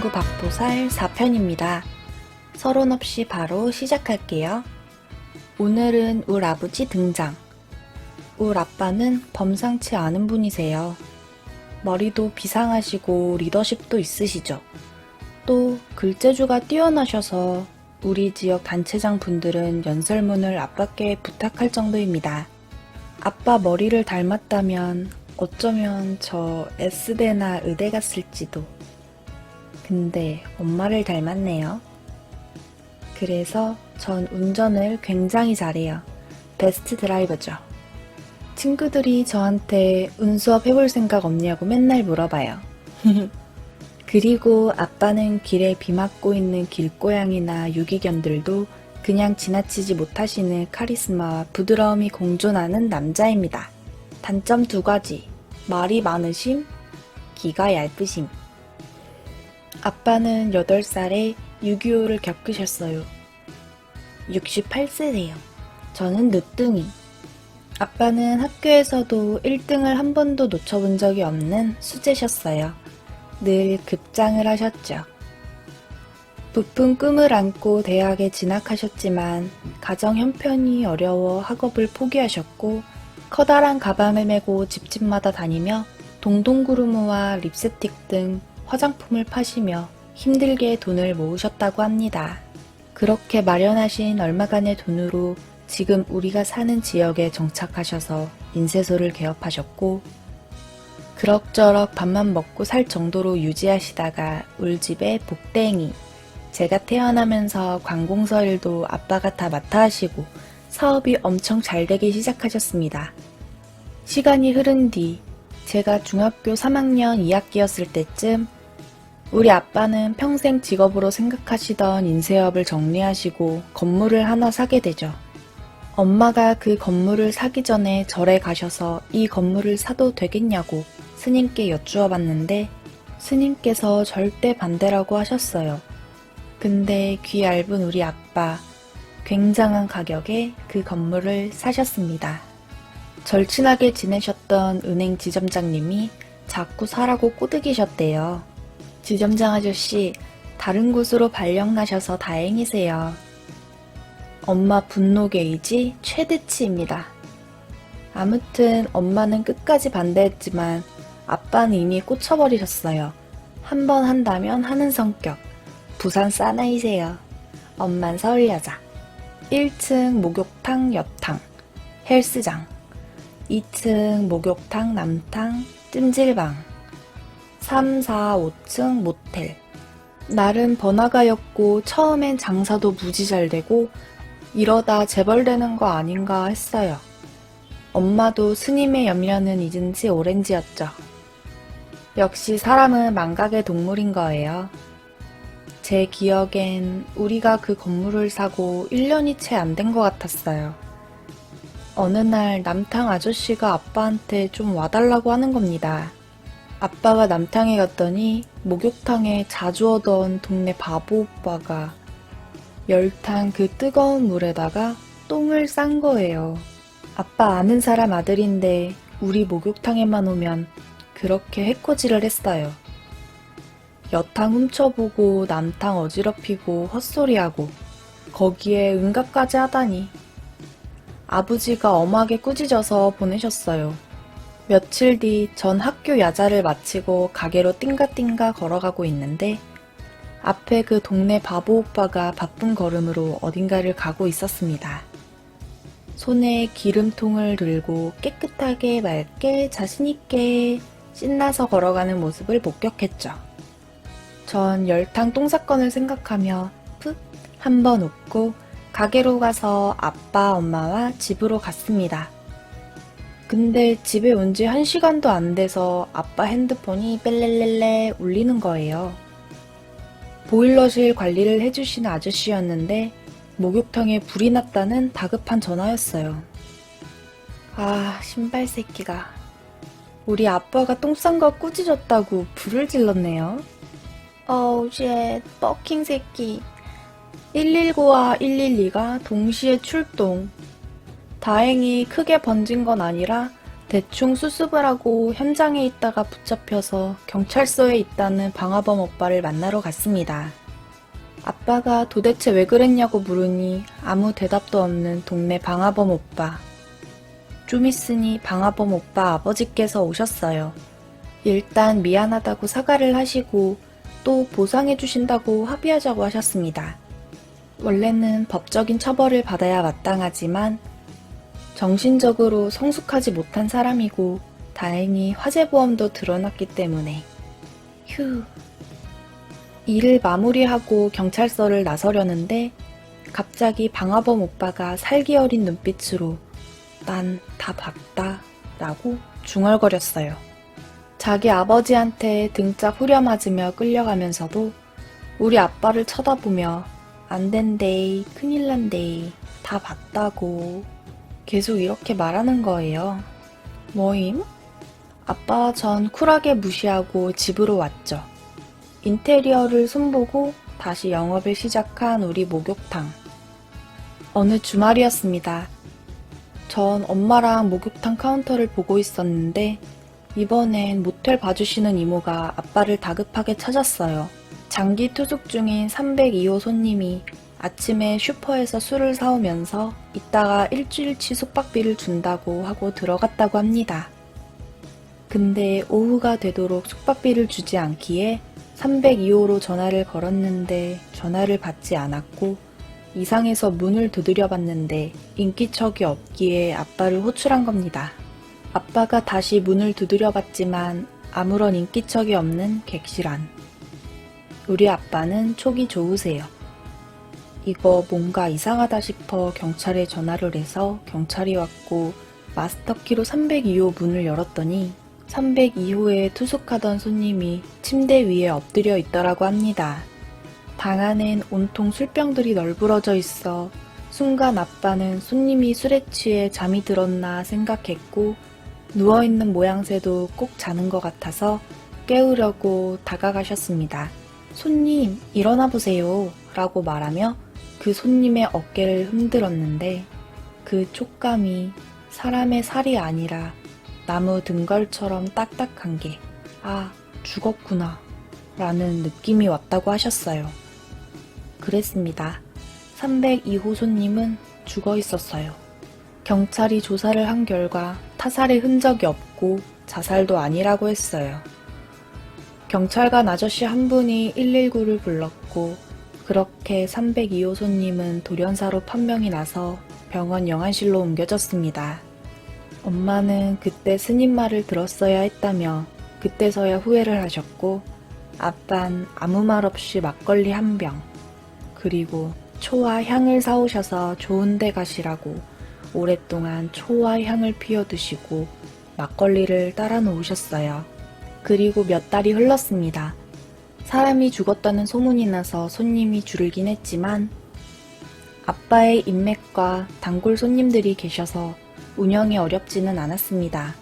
유튜브 박보살 4편입니다. 서론 없이 바로 시작할게요. 오늘은 울 아버지 등장. 울 아빠는 범상치 않은 분이세요. 머리도 비상하시고 리더십도 있으시죠. 또 글재주가 뛰어나셔서 우리 지역 단체장 분들은 연설문을 아빠께 부탁할 정도입니다. 아빠 머리를 닮았다면 어쩌면 저 S대나 의대 갔을지도. 근데 엄마를 닮았네요. 그래서 전 운전을 굉장히 잘해요. 베스트 드라이버죠. 친구들이 저한테 운수업 해볼 생각 없냐고 맨날 물어봐요. 그리고 아빠는 길에 비 맞고 있는 길고양이나 유기견들도 그냥 지나치지 못하시는 카리스마와 부드러움이 공존하는 남자입니다. 단점 2가지. 말이 많으심, 기가 얇으심. 아빠는 8살에 6.25를 겪으셨어요. 68세래요. 저는 늦둥이. 아빠는 학교에서도 1등을 한 번도 놓쳐본 적이 없는 수재셨어요. 늘 급장을 하셨죠. 부푼 꿈을 안고 대학에 진학하셨지만 가정 형편이 어려워 학업을 포기하셨고 커다란 가방을 메고 집집마다 다니며 동동구루무와 립스틱 등 화장품을 파시며 힘들게 돈을 모으셨다고 합니다. 그렇게 마련하신 얼마간의 돈으로 지금 우리가 사는 지역에 정착하셔서 인쇄소를 개업하셨고 그럭저럭 밥만 먹고 살 정도로 유지하시다가 울집에 복댕이. 제가 태어나면서 관공서 일도 아빠가 다 맡아 하시고 사업이 엄청 잘 되기 시작하셨습니다. 시간이 흐른 뒤 제가 중학교 3학년 2학기였을 때쯤 우리 아빠는 평생 직업으로 생각하시던 인쇄업을 정리하시고 건물을 하나 사게 되죠. 엄마가 그 건물을 사기 전에 절에 가셔서 이 건물을 사도 되겠냐고 스님께 여쭈어 봤는데 스님께서 절대 반대라고 하셨어요. 근데 귀 얇은 우리 아빠 굉장한 가격에 그 건물을 사셨습니다. 절친하게 지내셨던 은행 지점장님이 자꾸 사라고 꼬드기셨대요. 지점장 아저씨, 다른 곳으로 발령나셔서 다행이세요. 엄마 분노 게이지 최대치입니다. 아무튼 엄마는 끝까지 반대했지만 아빠는 이미 꽂혀버리셨어요. 한 번 한다면 하는 성격. 부산 사나이세요. 엄만 서울 여자. 1층 목욕탕 여탕 헬스장, 2층 목욕탕 남탕 찜질방, 3, 4, 5층 모텔. 나름 번화가였고 처음엔 장사도 무지 잘 되고 이러다 재벌되는 거 아닌가 했어요. 엄마도 스님의 염려는 잊은 지 오랜지였죠. 역시 사람은 망각의 동물인 거예요. 제 기억엔 우리가 그 건물을 사고 1년이 채 안 된 것 같았어요. 어느 날 남탕 아저씨가 아빠한테 좀 와달라고 하는 겁니다. 아빠가 남탕에 갔더니 목욕탕에 자주 오던 동네 바보 오빠가 열탕 그 뜨거운 물에다가 똥을 싼 거예요. 아빠 아는 사람 아들인데 우리 목욕탕에만 오면 그렇게 해코지를 했어요. 여탕 훔쳐보고 남탕 어지럽히고 헛소리하고 거기에 응갑까지 하다니. 아버지가 엄하게 꾸짖어서 보내셨어요. 며칠 뒤 전 학교 야자를 마치고 가게로 띵가띵가 걸어가고 있는데 앞에 그 동네 바보 오빠가 바쁜 걸음으로 어딘가를 가고 있었습니다. 손에 기름통을 들고 깨끗하게 맑게 자신있게 신나서 걸어가는 모습을 목격했죠. 전 열탕 똥 사건을 생각하며 풋 한번 웃고 가게로 가서 아빠, 엄마와 집으로 갔습니다. 근데 집에 온 지 1시간도 안 돼서 아빠 핸드폰이 벨렐렐레 울리는 거예요. 보일러실 관리를 해주시는 아저씨였는데 목욕탕에 불이 났다는 다급한 전화였어요. 아, 신발 새끼가. 우리 아빠가 똥 싼 거 꾸짖었다고 불을 질렀네요. 어우 쉣, 버킹 새끼. 119와 112가 동시에 출동. 다행히 크게 번진 건 아니라 대충 수습을 하고 현장에 있다가 붙잡혀서 경찰서에 있다는 방화범 오빠를 만나러 갔습니다. 아빠가 도대체 왜 그랬냐고 물으니 아무 대답도 없는 동네 방화범 오빠. 좀 있으니 방화범 오빠 아버지께서 오셨어요. 일단 미안하다고 사과를 하시고 또 보상해 주신다고 합의하자고 하셨습니다. 원래는 법적인 처벌을 받아야 마땅하지만 정신적으로 성숙하지 못한 사람이고 다행히 화재보험도 드러났기 때문에 휴. 일을 마무리하고 경찰서를 나서려는데 갑자기 방화범 오빠가 살기 어린 눈빛으로 난 다 봤다 라고 중얼거렸어요. 자기 아버지한테 등짝 후려맞으며 끌려가면서도 우리 아빠를 쳐다보며 안 된대이, 큰일 난대이, 다 봤다고 계속 이렇게 말하는 거예요. 뭐임? 아빠 전 쿨하게 무시하고 집으로 왔죠. 인테리어를 손보고 다시 영업을 시작한 우리 목욕탕. 어느 주말이었습니다. 전 엄마랑 목욕탕 카운터를 보고 있었는데 이번엔 모텔 봐주시는 이모가 아빠를 다급하게 찾았어요. 장기 투숙 중인 302호 손님이 아침에 슈퍼에서 술을 사오면서 이따가 일주일치 숙박비를 준다고 하고 들어갔다고 합니다. 근데 오후가 되도록 숙박비를 주지 않기에 302호로 전화를 걸었는데 전화를 받지 않았고 이상해서 문을 두드려 봤는데 인기척이 없기에 아빠를 호출한 겁니다. 아빠가 다시 문을 두드려 봤지만 아무런 인기척이 없는 객실 안. 우리 아빠는 촉이 좋으세요. 이거 뭔가 이상하다 싶어 경찰에 전화를 해서 경찰이 왔고 마스터키로 302호 문을 열었더니 302호에 투숙하던 손님이 침대 위에 엎드려 있더라고 합니다. 방 안엔 온통 술병들이 널브러져 있어 순간 아빠는 손님이 술에 취해 잠이 들었나 생각했고 누워있는 모양새도 꼭 자는 것 같아서 깨우려고 다가가셨습니다. 손님, 일어나 보세요 라고 말하며 그 손님의 어깨를 흔들었는데 그 촉감이 사람의 살이 아니라 나무 등걸처럼 딱딱한 게 아, 죽었구나 라는 느낌이 왔다고 하셨어요. 그랬습니다. 302호 손님은 죽어 있었어요. 경찰이 조사를 한 결과 타살의 흔적이 없고 자살도 아니라고 했어요. 경찰관 아저씨 한 분이 119를 불렀고 그렇게 302호 손님은 돌연사로 판명이 나서 병원 영안실로 옮겨졌습니다. 엄마는 그때 스님 말을 들었어야 했다며 그때서야 후회를 하셨고 아빤 아무 말 없이 막걸리 한 병, 그리고 초와 향을 사오셔서 좋은 데 가시라고 오랫동안 초와 향을 피워 드시고 막걸리를 따라 놓으셨어요. 그리고 몇 달이 흘렀습니다. 사람이 죽었다는 소문이 나서 손님이 줄긴 했지만 아빠의 인맥과 단골 손님들이 계셔서 운영이 어렵지는 않았습니다.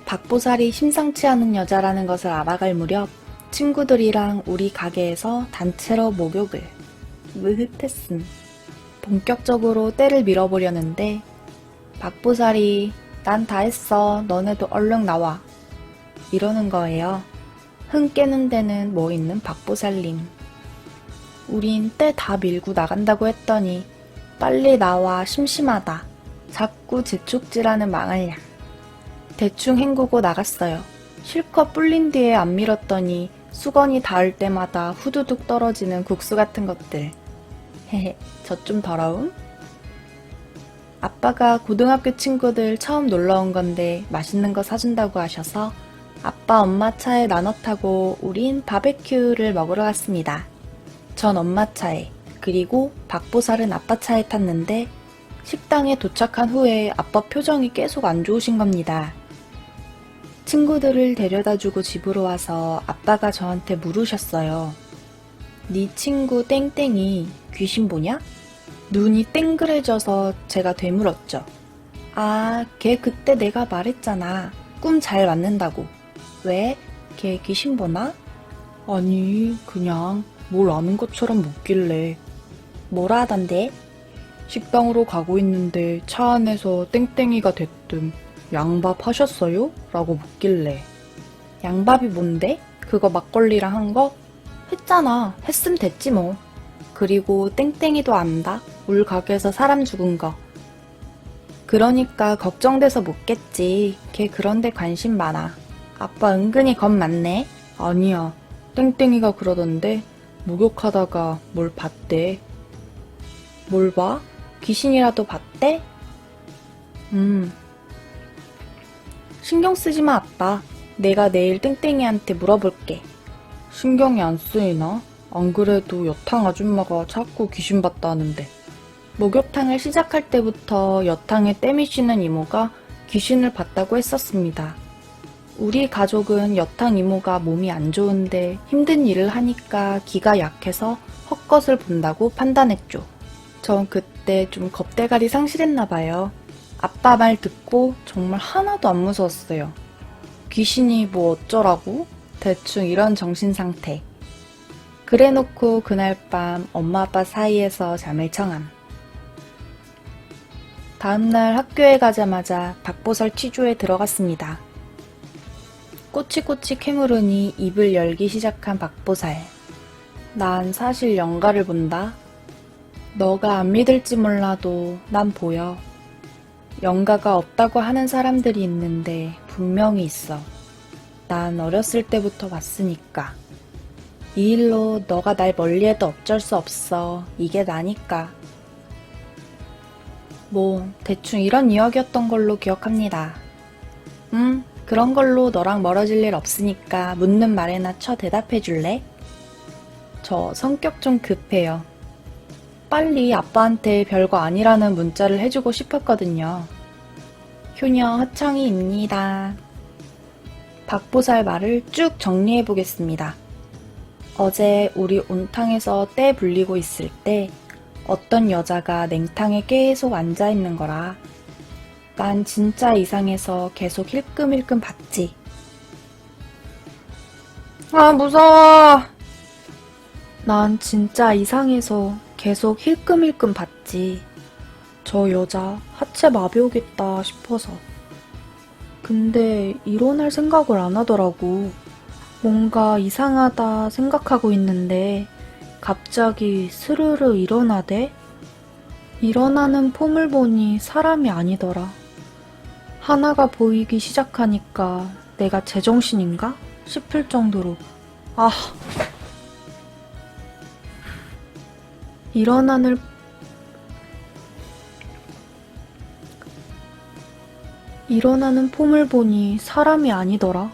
박보살이 심상치 않은 여자라는 것을 알아갈 무렵 친구들이랑 우리 가게에서 단체로 목욕을 느긋했음. 본격적으로 때를 밀어보려는데 박보살이 난 다 했어. 너네도 얼른 나와. 이러는 거예요. 흥 깨는 데는 뭐 있는 박보살님. 우린 때 다 밀고 나간다고 했더니 빨리 나와 심심하다. 자꾸 재촉질하는 망할량. 대충 헹구고 나갔어요. 실컷 불린 뒤에 안 밀었더니 수건이 닿을 때마다 후두둑 떨어지는 국수 같은 것들. 헤헤, 저 좀 더러움? 아빠가 고등학교 친구들 처음 놀러 온 건데 맛있는 거 사준다고 하셔서 아빠 엄마 차에 나눠 타고 우린 바베큐를 먹으러 갔습니다. 전 엄마 차에, 그리고 박보살은 아빠 차에 탔는데 식당에 도착한 후에 아빠 표정이 계속 안 좋으신 겁니다. 친구들을 데려다주고 집으로 와서 아빠가 저한테 물으셨어요. 네 친구 땡땡이 귀신 보냐? 눈이 땡그레져서 제가 되물었죠. 아, 걔 그때 내가 말했잖아. 꿈 잘 맞는다고. 왜? 걔 귀신 보나? 아니, 그냥 뭘 아는 것처럼 묻길래. 뭐라 하던데? 식당으로 가고 있는데 차 안에서 땡땡이가 됐뜸. 양밥 하셨어요? 라고 묻길래 양밥이 뭔데? 그거 막걸리랑 한 거? 했잖아. 했으면 됐지 뭐. 그리고 땡땡이도 안다. 울 가게에서 사람 죽은 거. 그러니까 걱정돼서 묻겠지. 걔 그런데 관심 많아. 아빠 은근히 겁 많네. 아니야. 땡땡이가 그러던데 목욕하다가 뭘 봤대. 뭘 봐? 귀신이라도 봤대? 신경 쓰지 마, 아빠. 내가 내일 땡땡이한테 물어볼게. 신경이 안 쓰이나? 안 그래도 여탕 아줌마가 자꾸 귀신 봤다는데. 목욕탕을 시작할 때부터 여탕에 땜이 쉬는 이모가 귀신을 봤다고 했었습니다. 우리 가족은 여탕 이모가 몸이 안 좋은데 힘든 일을 하니까 기가 약해서 헛것을 본다고 판단했죠. 전 그때 좀 겁대가리 상실했나 봐요. 아빠 말 듣고 정말 하나도 안 무서웠어요. 귀신이 뭐 어쩌라고? 대충 이런 정신상태. 그래놓고 그날 밤 엄마 아빠 사이에서 잠을 청함. 다음날 학교에 가자마자 박보살 취조에 들어갔습니다. 꼬치꼬치 캐물으니 입을 열기 시작한 박보살. 난 사실 영가를 본다. 너가 안 믿을지 몰라도 난 보여. 영가가 없다고 하는 사람들이 있는데 분명히 있어. 난 어렸을 때부터 봤으니까. 이 일로 너가 날 멀리해도 어쩔 수 없어. 이게 나니까. 뭐 대충 이런 이야기였던 걸로 기억합니다. 그런 걸로 너랑 멀어질 일 없으니까 묻는 말에나 쳐 대답해 줄래? 저 성격 좀 급해요. 빨리 아빠한테 별거 아니라는 문자를 해주고 싶었거든요. 효녀 하청이입니다. 박보살 말을 쭉 정리해 보겠습니다. 어제 우리 온탕에서 때 불리고 있을 때 어떤 여자가 냉탕에 계속 앉아 있는 거라. 난 진짜 이상해서 계속 힐끔힐끔 봤지. 아, 무서워. 난 진짜 이상해서 계속 힐끔힐끔 봤지. 저 여자 하체 마비 오겠다 싶어서. 근데 일어날 생각을 안 하더라고. 뭔가 이상하다 생각하고 있는데 갑자기 스르르 일어나대? 일어나는 폼을 보니 사람이 아니더라. 하나가 보이기 시작하니까 내가 제정신인가? 싶을 정도로 일어나는 폼을 보니 사람이 아니더라.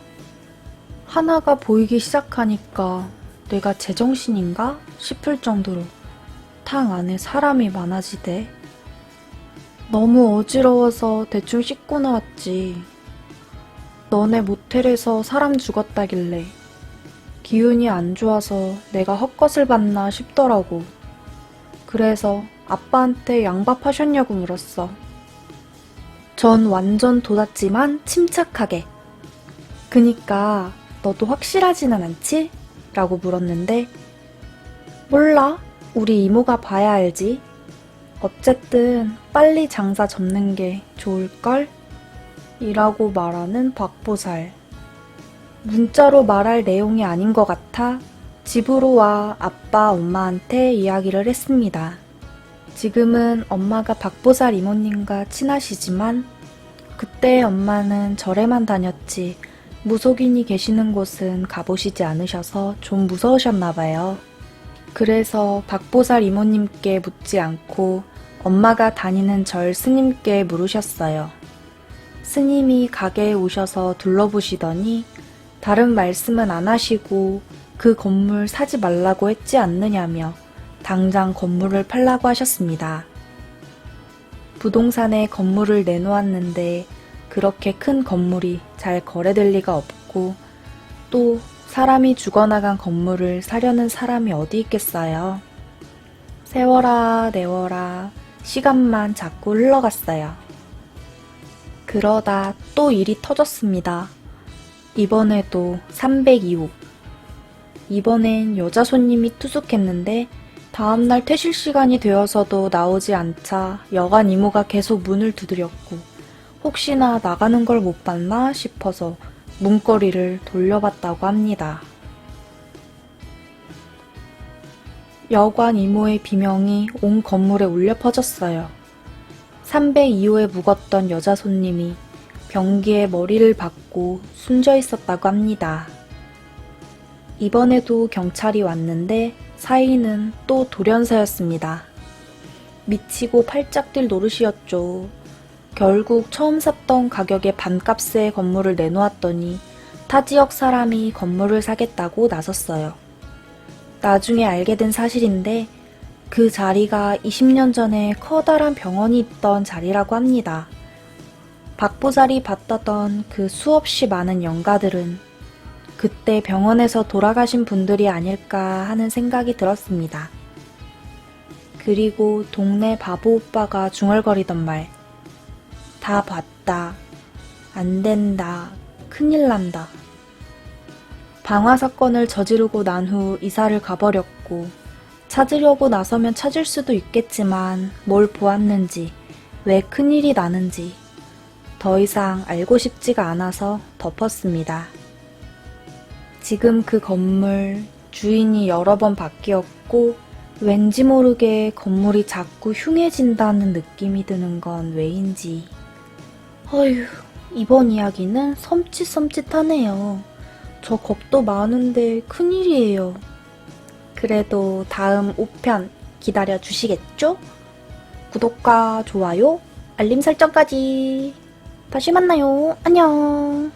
하나가 보이기 시작하니까 내가 제정신인가? 싶을 정도로 탕 안에 사람이 많아지대. 너무 어지러워서 대충 씻고 나왔지. 너네 모텔에서 사람 죽었다길래 기운이 안 좋아서 내가 헛것을 봤나 싶더라고. 그래서 아빠한테 양밥 하셨냐고 물었어. 전 완전 돋았지만 침착하게. 그니까 너도 확실하지는 않지? 라고 물었는데 몰라. 우리 이모가 봐야 알지. 어쨌든 빨리 장사 접는 게 좋을걸? 이라고 말하는 박보살. 문자로 말할 내용이 아닌 것 같아 집으로 와 아빠, 엄마한테 이야기를 했습니다. 지금은 엄마가 박보살 이모님과 친하시지만 그때 엄마는 절에만 다녔지 무속인이 계시는 곳은 가보시지 않으셔서 좀 무서우셨나봐요. 그래서 박보살 이모님께 묻지 않고 엄마가 다니는 절 스님께 물으셨어요. 스님이 가게에 오셔서 둘러보시더니 다른 말씀은 안 하시고 그 건물 사지 말라고 했지 않느냐며 당장 건물을 팔라고 하셨습니다. 부동산에 건물을 내놓았는데 그렇게 큰 건물이 잘 거래될 리가 없고 또 사람이 죽어나간 건물을 사려는 사람이 어디 있겠어요. 세월아 내월아 시간만 자꾸 흘러갔어요. 그러다 또 일이 터졌습니다. 이번에도 302호. 이번엔 여자 손님이 투숙했는데 다음날 퇴실 시간이 되어서도 나오지 않자 여간 이모가 계속 문을 두드렸고 혹시나 나가는 걸 못 봤나 싶어서 문고리를 돌려봤다고 합니다. 여관 이모의 비명이 온 건물에 울려 퍼졌어요. 302호에 묵었던 여자 손님이 변기에 머리를 박고 숨져 있었다고 합니다. 이번에도 경찰이 왔는데 사인은 또 돌연사였습니다. 미치고 팔짝 뛸 노릇이었죠. 결국 처음 샀던 가격의 반값에 건물을 내놓았더니 타 지역 사람이 건물을 사겠다고 나섰어요. 나중에 알게 된 사실인데 그 자리가 20년 전에 커다란 병원이 있던 자리라고 합니다. 박보살이 받다던 그 수없이 많은 영가들은 그때 병원에서 돌아가신 분들이 아닐까 하는 생각이 들었습니다. 그리고 동네 바보 오빠가 중얼거리던 말, 다 봤다, 안 된다, 큰일 난다. 방화 사건을 저지르고 난 후 이사를 가버렸고 찾으려고 나서면 찾을 수도 있겠지만 뭘 보았는지, 왜 큰일이 나는지 더 이상 알고 싶지가 않아서 덮었습니다. 지금 그 건물 주인이 여러 번 바뀌었고 왠지 모르게 건물이 자꾸 흉해진다는 느낌이 드는 건 왜인지. 어휴, 이번 이야기는 섬찟섬찟하네요. 저 겁도 많은데 큰일이에요. 그래도 다음 5편 기다려 주시겠죠? 구독과 좋아요, 알림 설정까지. 다시 만나요. 안녕.